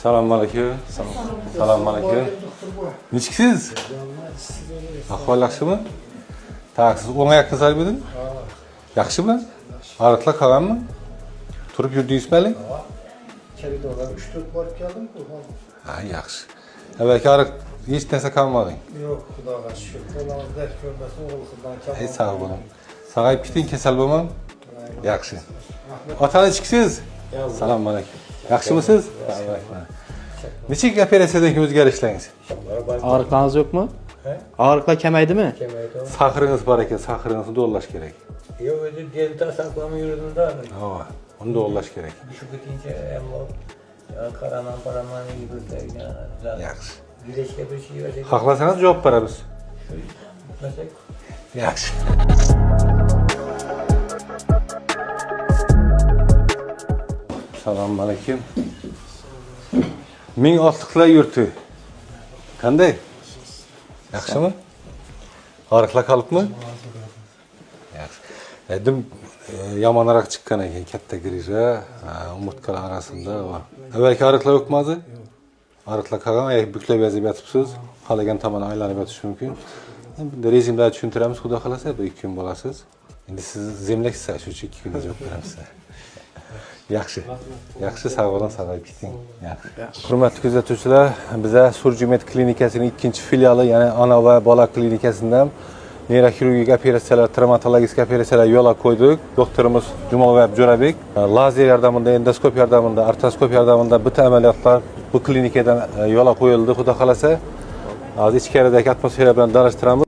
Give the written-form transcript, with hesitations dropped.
Selamünaleyküm. Selamünaleyküm. Neçikisiz? Ahval yaxshimi? Tak, siz o'ng'a yaqin sarbedin? Yaxshimi? Ariqlar qolganmi? Turib yurdingizmi hali? Koridorga 3-4 borib keldim ku. Ha, yaxshi. Avvalgi ariq hech narsa qolmading. Yo'q, Xudoga shukr. Qo'limiz dard ko'rmasa o'g'ildan kam. Ey sog' bo'ling. Sog'ayib keting, kasal bo'lmang. Yaxshi. Otani ichkisiz? Selamünaleyküm. Yaxshimisiz? Nechik operatsiyadan keyin o'zgarishlarningiz? Ağrıklarınız yok mu? He? Ağrıklar kemeydi mi? Kemaydi. Sahrınız bor ekan, sahrıngizni do'llash kerak. Yo'q, o'zi delta saqlama yurdim-da. Ha, uni do'llash kerak. Shu ketincha ham qaraman yugurdi. Yaxshi. Yurishga bir şey yo'q. Xohlasangiz javob beramiz. Masak. Yaxshi. Assalomu alaykum. Ming otliqlar yurti. Qanday? Yaxshimi? Ariqlar qolibmi? Yaxshi. Edim yomonroq chiqqan ekan, katta grija, umurtqalar orasida va avvalgi ariqlar yo'qmi? Ariqlar qolgan, buklab yozib yotibsiz. Qolagan tomon aylanib yotish mumkin. Bunda rejimda tushuntiramiz, xudo xolasa, bir 2 kun bo'lasiz. Endi siz zemlaksiz, shu 2 kunga javob beramiz. Yaxshi. Yaxshi, sog' bo'ling, sog'ayib keting. Yaxshi. Hurmatli kuzatuvchilar, biz Surjimet klinikasining 2-filiali, ya'ni ona va bola klinikasidan neyroxirurgik operatsiyalar, travmatologik operatsiyalar yo'lga qo'ydik. Doktorimiz Jumalboyev Jo'rabek lazer yordamida, endoskop yordamida, artroskop yordamida bitta amaliyotlar bu klinikadan yo'lga qo'yildi, xudo xolasa. Hozir ichkaridagi atmosfera bilan tanishtiramiz.